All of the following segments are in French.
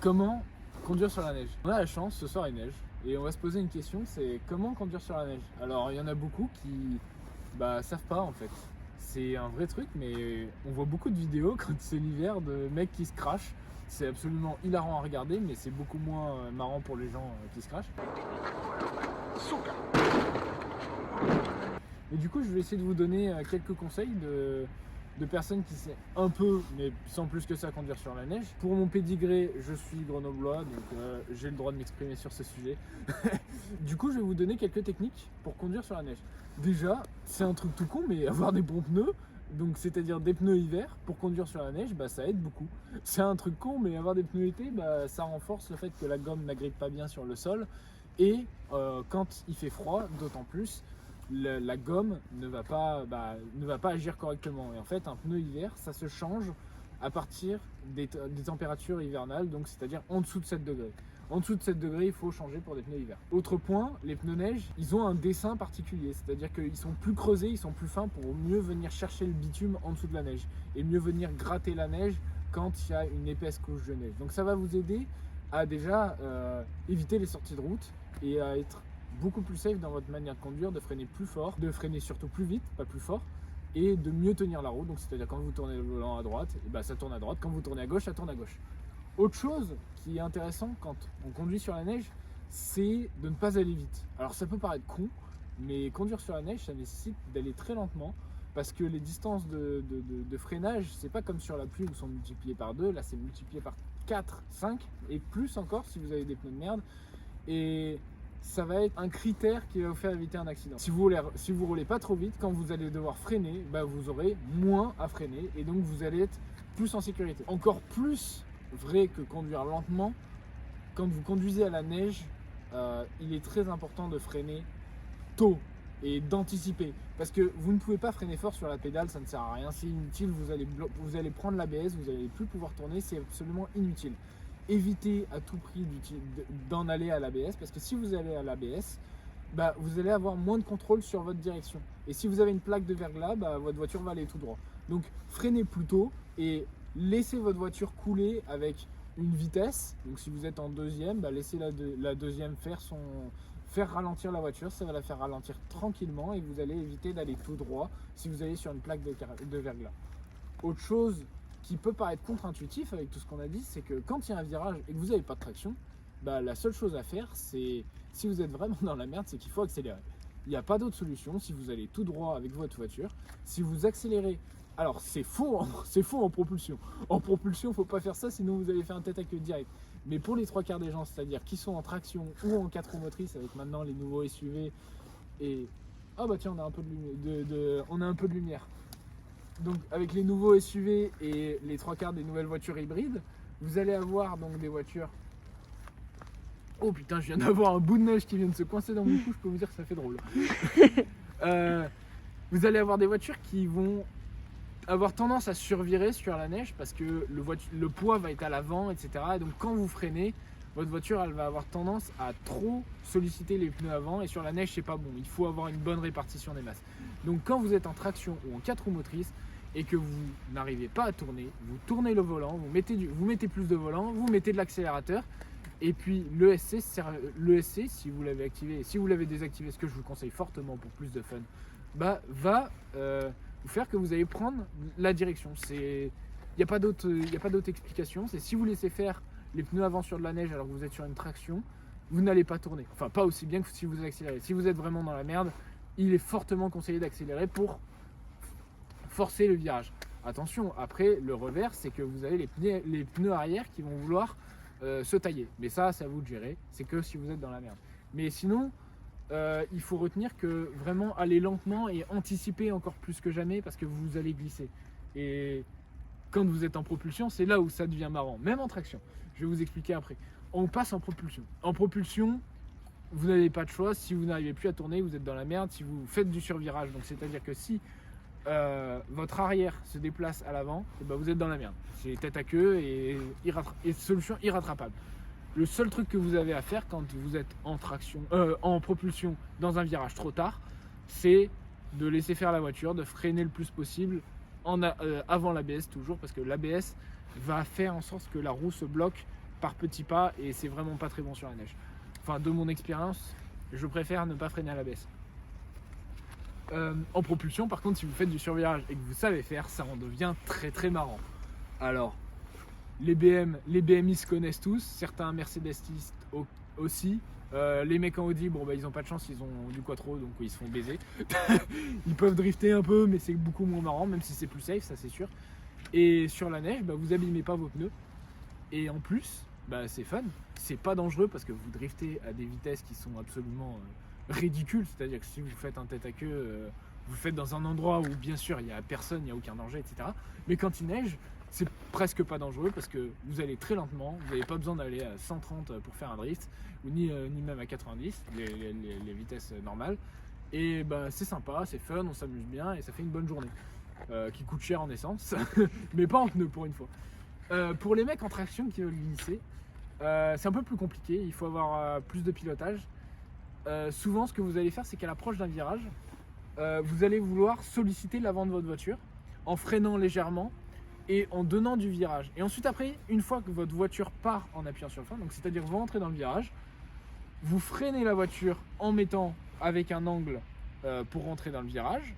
Comment conduire sur la neige? On a la chance, ce soir il neige, et on va se poser une question, c'est comment conduire sur la neige? Alors il y en a beaucoup qui savent pas en fait. C'est un vrai truc, mais on voit beaucoup de vidéos quand c'est l'hiver de mecs qui se crachent. C'est absolument hilarant à regarder, mais c'est beaucoup moins marrant pour les gens qui se crachent. Et du coup, je vais essayer de vous donner quelques conseils de personnes qui savent un peu, mais sans plus que ça, conduire sur la neige. Pour mon pédigré, je suis grenoblois, donc j'ai le droit de m'exprimer sur ce sujet. Du coup, je vais vous donner quelques techniques pour conduire sur la neige. Déjà, c'est un truc tout con, mais avoir des bons pneus, donc c'est-à-dire des pneus hiver pour conduire sur la neige, ça aide beaucoup. C'est un truc con, mais avoir des pneus été, ça renforce le fait que la gomme n'agrippe pas bien sur le sol. Et quand il fait froid, d'autant plus, la gomme ne va pas agir correctement. Et en fait, un pneu hiver, ça se change à partir des températures hivernales, donc c'est-à-dire en dessous de 7 degrés. En dessous de 7 degrés, il faut changer pour des pneus hiver. Autre point, les pneus neige, ils ont un dessin particulier, c'est-à-dire qu'ils sont plus creusés, ils sont plus fins pour mieux venir chercher le bitume en dessous de la neige et mieux venir gratter la neige quand il y a une épaisse couche de neige. Donc ça va vous aider à déjà éviter les sorties de route et à être beaucoup plus safe dans votre manière de conduire, de freiner plus fort, de freiner surtout plus vite, pas plus fort, et de mieux tenir la route. Donc c'est-à-dire quand vous tournez le volant à droite, ça tourne à droite, quand vous tournez à gauche, ça tourne à gauche. Autre chose qui est intéressant quand on conduit sur la neige, c'est de ne pas aller vite. Alors ça peut paraître con, mais conduire sur la neige, ça nécessite d'aller très lentement, parce que les distances de freinage, c'est pas comme sur la pluie où sont multipliées par 2, là c'est multiplié par 4, 5, et plus encore si vous avez des pneus de merde. Et ça va être un critère qui va vous faire éviter un accident. Si vous roulez pas trop vite, quand vous allez devoir freiner, vous aurez moins à freiner et donc vous allez être plus en sécurité. Encore plus vrai que conduire lentement, quand vous conduisez à la neige, il est très important de freiner tôt et d'anticiper. Parce que vous ne pouvez pas freiner fort sur la pédale, ça ne sert à rien, c'est inutile, vous allez prendre l'ABS, vous n'allez plus pouvoir tourner, c'est absolument inutile. Évitez à tout prix d'en aller à l'ABS, parce que si vous allez à l'ABS, vous allez avoir moins de contrôle sur votre direction. Et si vous avez une plaque de verglas, votre voiture va aller tout droit. Donc freinez plutôt et laissez votre voiture couler avec une vitesse. Donc si vous êtes en deuxième, laissez la deuxième faire ralentir la voiture, ça va la faire ralentir tranquillement et vous allez éviter d'aller tout droit si vous allez sur une plaque de verglas. Autre chose qui peut paraître contre-intuitif avec tout ce qu'on a dit, c'est que quand il y a un virage et que vous n'avez pas de traction, la seule chose à faire, c'est, si vous êtes vraiment dans la merde, c'est qu'il faut accélérer. Il n'y a pas d'autre solution si vous allez tout droit avec votre voiture. Si vous accélérez, alors c'est faux en propulsion. En propulsion, il ne faut pas faire ça, sinon vous allez faire un tête à queue direct. Mais pour les trois quarts des gens, c'est-à-dire qui sont en traction ou en 4 roues motrices, avec maintenant les nouveaux SUV et... Ah tiens, on a un peu de lumière. Donc avec les nouveaux SUV et les trois quarts des nouvelles voitures hybrides, vous allez avoir donc des voitures... Oh putain, je viens d'avoir un bout de neige qui vient de se coincer dans mon cou, je peux vous dire que ça fait drôle. Vous allez avoir des voitures qui vont avoir tendance à survirer sur la neige parce que le poids va être à l'avant, etc. Et donc quand vous freinez, votre voiture elle va avoir tendance à trop solliciter les pneus avant et sur la neige c'est pas bon, il faut avoir une bonne répartition des masses. Donc quand vous êtes en traction ou en 4 roues motrices et que vous n'arrivez pas à tourner, vous tournez le volant, vous mettez plus de volant, vous mettez de l'accélérateur et puis l'ESC, si vous l'avez activé et si vous l'avez désactivé, ce que je vous conseille fortement pour plus de fun, va vous faire que vous allez prendre la direction. Il n'y a pas d'autre explication, c'est si vous laissez faire les pneus avant sur de la neige alors que vous êtes sur une traction, vous n'allez pas tourner. Enfin, pas aussi bien que si vous accélérez. Si vous êtes vraiment dans la merde, il est fortement conseillé d'accélérer pour forcer le virage. Attention, après, le revers, c'est que vous avez les pneus arrière qui vont vouloir se tailler. Mais ça, c'est à vous de gérer. C'est que si vous êtes dans la merde. Mais sinon, il faut retenir que vraiment aller lentement et anticiper encore plus que jamais parce que vous allez glisser. Et quand vous êtes en propulsion, c'est là où ça devient marrant, même en traction. Je vais vous expliquer après. On passe en propulsion. En propulsion, vous n'avez pas de choix. Si vous n'arrivez plus à tourner, vous êtes dans la merde. Si vous faites du survirage, donc c'est-à-dire que si votre arrière se déplace à l'avant, vous êtes dans la merde. C'est tête à queue et solution irrattrapable. Le seul truc que vous avez à faire quand vous êtes en propulsion dans un virage trop tard, c'est de laisser faire la voiture, de freiner le plus possible avant l'ABS toujours, parce que l'ABS va faire en sorte que la roue se bloque par petits pas et c'est vraiment pas très bon sur la neige. Enfin, de mon expérience, je préfère ne pas freiner à la baisse. En propulsion, par contre, si vous faites du survirage et que vous savez faire, ça en devient très très marrant. Alors, les BMI se connaissent tous, certains Mercedesistes aussi. Les mecs en Audi, bon bah ils ont pas de chance, ils ont du quattro donc ils se font baiser. Ils peuvent drifter un peu, mais c'est beaucoup moins marrant, même si c'est plus safe, ça c'est sûr. Et sur la neige, bah, vous abîmez pas vos pneus. Et en plus, bah, c'est fun, c'est pas dangereux parce que vous driftez à des vitesses qui sont absolument ridicules. C'est-à-dire que si vous faites un tête à queue, vous le faites dans un endroit où bien sûr il n'y a personne, il n'y a aucun danger, etc. Mais quand il neige, c'est presque pas dangereux parce que vous allez très lentement, vous n'avez pas besoin d'aller à 130 pour faire un drift, ou ni même à 90, les vitesses normales. Et bah, c'est sympa, c'est fun, on s'amuse bien et ça fait une bonne journée. Qui coûte cher en essence, mais pas en pneus pour une fois. Pour les mecs en traction qui veulent glisser, c'est un peu plus compliqué, il faut avoir plus de pilotage. Souvent ce que vous allez faire, c'est qu'à l'approche d'un virage, vous allez vouloir solliciter l'avant de votre voiture en freinant légèrement et en donnant du virage. Et ensuite après, une fois que votre voiture part en appuyant sur le frein, donc c'est-à-dire vous rentrez dans le virage, vous freinez la voiture en mettant avec un angle pour rentrer dans le virage.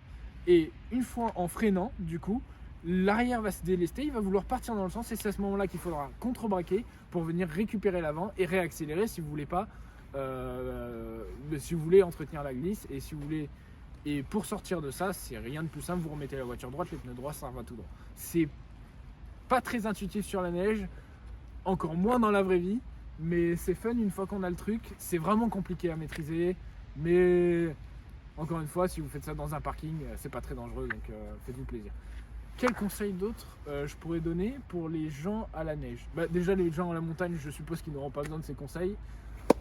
Et une fois en freinant, du coup, l'arrière va se délester, il va vouloir partir dans le sens et c'est à ce moment-là qu'il faudra contre-braquer pour venir récupérer l'avant et réaccélérer si vous voulez pas, si vous voulez entretenir la glisse et si vous voulez. Et pour sortir de ça, c'est rien de plus simple, vous remettez la voiture droite, les pneus droits, ça va tout droit. C'est pas très intuitif sur la neige, encore moins dans la vraie vie, mais c'est fun une fois qu'on a le truc. C'est vraiment compliqué à maîtriser, mais encore une fois, si vous faites ça dans un parking, c'est pas très dangereux, donc faites-vous plaisir. Quel conseil d'autre je pourrais donner pour les gens à la neige? Déjà, les gens à la montagne, je suppose qu'ils n'auront pas besoin de ces conseils.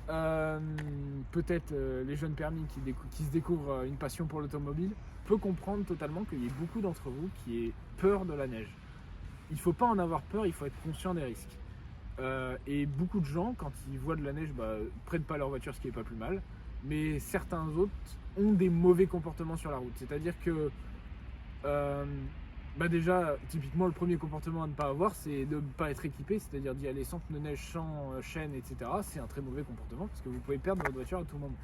Peut-être les jeunes permis qui se découvrent une passion pour l'automobile. Peut comprendre totalement qu'il y ait beaucoup d'entre vous qui aient peur de la neige. Il ne faut pas en avoir peur, il faut être conscient des risques. Et beaucoup de gens, quand ils voient de la neige, prennent pas leur voiture, ce qui est pas plus mal. Mais certains autres ont des mauvais comportements sur la route. C'est-à-dire que déjà, typiquement, le premier comportement à ne pas avoir, c'est de ne pas être équipé, c'est-à-dire d'y aller sans pneus neige, sans chaîne, etc. C'est un très mauvais comportement parce que vous pouvez perdre votre voiture à tout moment.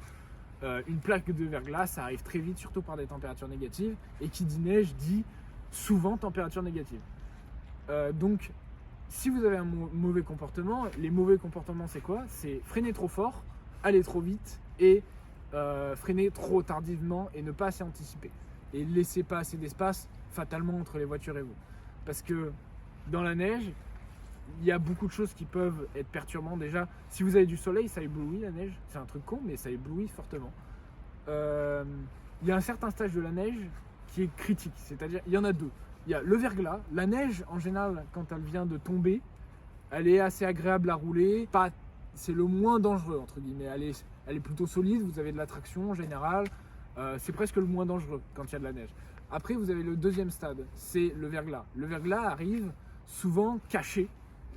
Une plaque de verglas, ça arrive très vite, surtout par des températures négatives. Et qui dit neige dit souvent température négative. Donc, si vous avez un mauvais comportement, les mauvais comportements, c'est quoi? C'est freiner trop fort, aller trop vite et freiner trop tardivement et ne pas assez anticiper. Et laisser pas assez d'espace fatalement entre les voitures et vous. Parce que dans la neige, il y a beaucoup de choses qui peuvent être perturbantes. Déjà, si vous avez du soleil, ça éblouit la neige. C'est un truc con, mais ça éblouit fortement. Il y a un certain stage de la neige qui est critique. C'est-à-dire, il y en a deux. Il y a le verglas. La neige, en général, quand elle vient de tomber, elle est assez agréable à rouler. C'est le moins dangereux, entre guillemets. Elle est plutôt solide, vous avez de la traction en général. C'est presque le moins dangereux quand il y a de la neige. Après, vous avez le deuxième stade, c'est le verglas. Le verglas arrive souvent caché,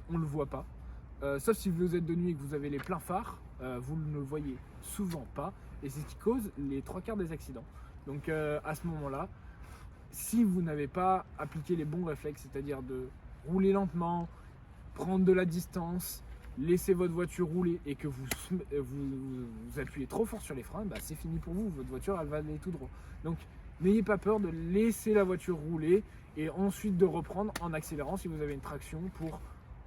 on ne le voit pas. Sauf si vous êtes de nuit et que vous avez les pleins phares, vous ne le voyez souvent pas. Et c'est ce qui cause les 3/4 des accidents. Donc à ce moment-là, si vous n'avez pas appliqué les bons réflexes, c'est-à-dire de rouler lentement, prendre de la distance, laisser votre voiture rouler et que vous appuyez trop fort sur les freins, c'est fini pour vous, votre voiture elle va aller tout droit. Donc n'ayez pas peur de laisser la voiture rouler et ensuite de reprendre en accélérant si vous avez une traction pour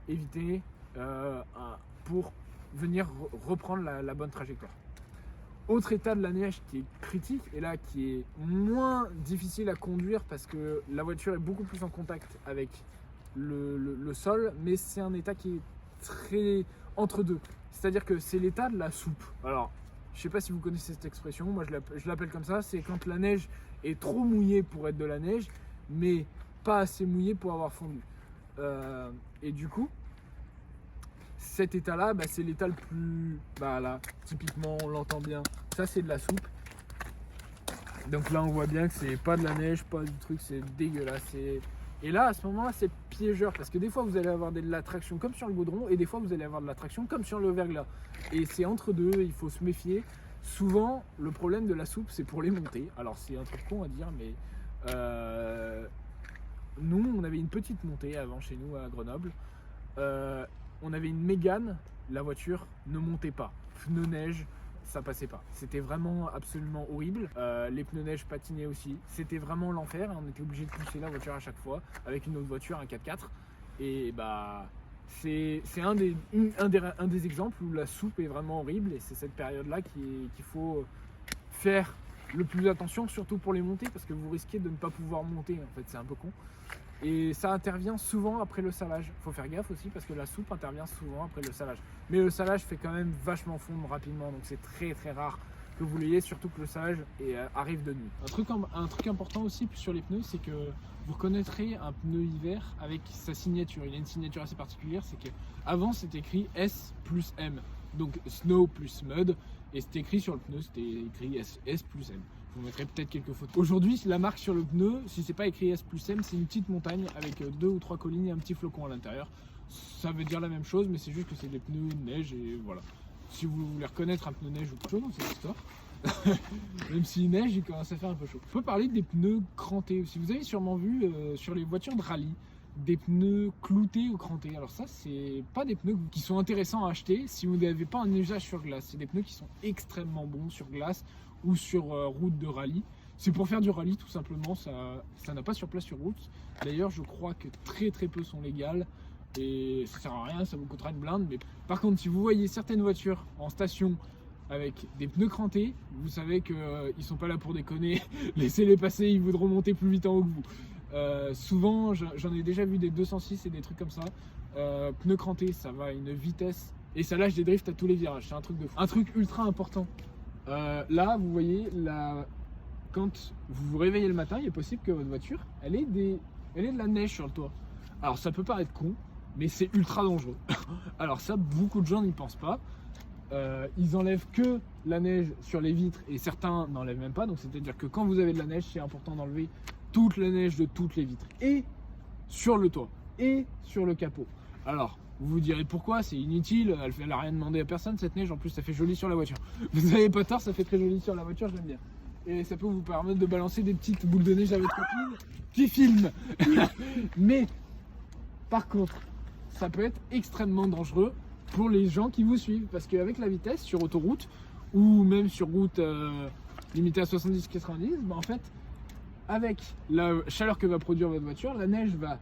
éviter, pour venir reprendre la bonne trajectoire. Autre état de la neige qui est critique et là qui est moins difficile à conduire parce que la voiture est beaucoup plus en contact avec le sol, mais c'est un état qui est très entre deux. C'est-à-dire que c'est l'état de la soupe. Alors, je sais pas si vous connaissez cette expression, moi je l'appelle comme ça, c'est quand la neige est trop mouillée pour être de la neige, mais pas assez mouillée pour avoir fondu. Et du coup, cet état-là, c'est l'état le plus... là, typiquement, on l'entend bien, ça c'est de la soupe. Donc là, on voit bien que c'est pas de la neige, pas du truc, c'est dégueulasse. Et là, à ce moment-là, c'est piégeur parce que des fois, vous allez avoir de la traction comme sur le goudron et des fois, vous allez avoir de la traction comme sur le verglas. Et c'est entre deux, il faut se méfier. Souvent, le problème de la soupe, c'est pour les montées. Alors, c'est un truc con à dire, mais nous, on avait une petite montée avant chez nous à Grenoble. on avait une Mégane, la voiture ne montait pas. Pneus neige, ça passait pas. C'était vraiment absolument horrible. Les pneus neige patinaient aussi. C'était vraiment l'enfer. On était obligé de pousser la voiture à chaque fois avec une autre voiture, un 4x4. Et bah c'est un des exemples où la soupe est vraiment horrible. Et c'est cette période-là qu'il faut faire le plus attention, surtout pour les montées, parce que vous risquez de ne pas pouvoir monter. En fait, c'est un peu con. Et ça intervient souvent après le salage. Il faut faire gaffe aussi parce que la soupe intervient souvent après le salage. Mais le salage fait quand même vachement fondre rapidement, donc c'est très très rare que vous l'ayez, surtout que le salage arrive de nuit. Un truc important aussi sur les pneus, c'est que vous reconnaîtrez un pneu hiver avec sa signature. Il a une signature assez particulière, c'est qu'avant c'était écrit S plus M, donc Snow plus Mud, et c'était écrit sur le pneu, c'était écrit S plus M. Je vous mettrai peut-être quelques photos. Aujourd'hui, la marque sur le pneu, si c'est pas écrit S plus M, c'est une petite montagne avec 2 ou 3 collines et un petit flocon à l'intérieur. Ça veut dire la même chose, mais c'est juste que c'est des pneus neige et voilà. Si vous voulez reconnaître un pneu neige ou chaud dans cette histoire, même s'il neige, il commence à faire un peu chaud. On peut parler des pneus crantés aussi. Vous avez sûrement vu sur les voitures de rallye des pneus cloutés ou crantés. Alors ça, c'est pas des pneus qui sont intéressants à acheter si vous n'avez pas un usage sur glace. C'est des pneus qui sont extrêmement bons sur glace ou sur route de rallye. C'est pour faire du rallye tout simplement, ça n'a pas sur place sur route. D'ailleurs, je crois que très peu sont légales et ça sert à rien, ça vous coûtera une blinde. Mais par contre, si vous voyez certaines voitures en station avec des pneus crantés, vous savez qu'ils sont pas là pour déconner. Laissez-les passer, ils voudront monter plus vite en haut que vous. Souvent, j'en ai déjà vu des 206 et des trucs comme ça. Pneus crantés, ça va à une vitesse et ça lâche des drifts à tous les virages. C'est un truc de fou. Un truc ultra important. Là, vous voyez, quand vous vous réveillez le matin, il est possible que votre voiture, elle ait de la neige sur le toit. Alors, ça peut paraître con, mais c'est ultra dangereux. Alors ça, beaucoup de gens n'y pensent pas. Ils enlèvent que la neige sur les vitres et certains n'enlèvent même pas. Donc, c'est-à-dire que quand vous avez de la neige, c'est important d'enlever toute la neige de toutes les vitres et sur le toit et sur le capot. Alors, vous vous direz pourquoi, c'est inutile, elle n'a rien demandé à personne cette neige, en plus ça fait joli sur la voiture. Vous n'avez pas tort, ça fait très joli sur la voiture, j'aime bien. Et ça peut vous permettre de balancer des petites boules de neige à votre copine qui filme. Mais par contre, ça peut être extrêmement dangereux pour les gens qui vous suivent, parce qu'avec la vitesse sur autoroute ou même sur route limitée à 70-90, bah en fait, avec la chaleur que va produire votre voiture, la neige va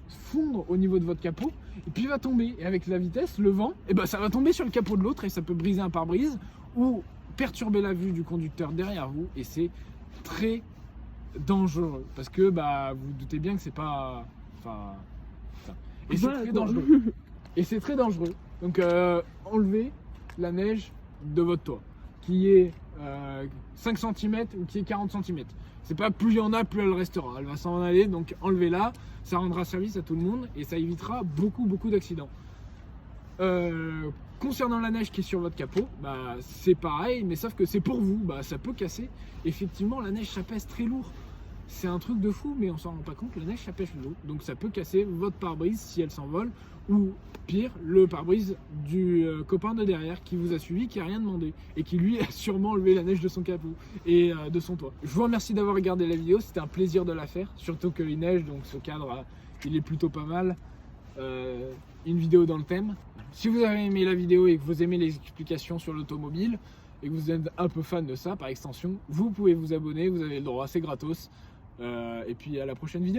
fondre au niveau de votre capot et puis va tomber, et avec la vitesse, le vent, et ben ça va tomber sur le capot de l'autre et ça peut briser un pare-brise ou perturber la vue du conducteur derrière vous, et c'est très dangereux parce que bah vous doutez bien que c'est pas et c'est très dangereux et c'est très dangereux. Donc enlevez la neige de votre toit qui est 5 cm ou qui est 40 cm. C'est pas plus il y en a, plus elle restera. Elle va s'en aller, donc enlevez-la. Ça rendra service à tout le monde et ça évitera beaucoup d'accidents. Concernant la neige qui est sur votre capot, bah, c'est pareil, mais sauf que c'est pour vous. Bah, ça peut casser. Effectivement, la neige, ça pèse très lourd. C'est un truc de fou, mais on s'en rend pas compte. La neige, ça pèse lourd. Donc ça peut casser votre pare-brise si elle s'envole. Ou pire, le pare-brise du copain de derrière qui vous a suivi, qui a rien demandé et qui lui a sûrement enlevé la neige de son capot et de son toit. Je vous remercie d'avoir regardé la vidéo, c'était un plaisir de la faire, surtout qu'il neige, donc ce cadre il est plutôt pas mal. Une vidéo dans le thème. Si vous avez aimé la vidéo et que vous aimez les explications sur l'automobile et que vous êtes un peu fan de ça par extension, vous pouvez vous abonner, vous avez le droit, c'est gratos. Et puis à la prochaine vidéo.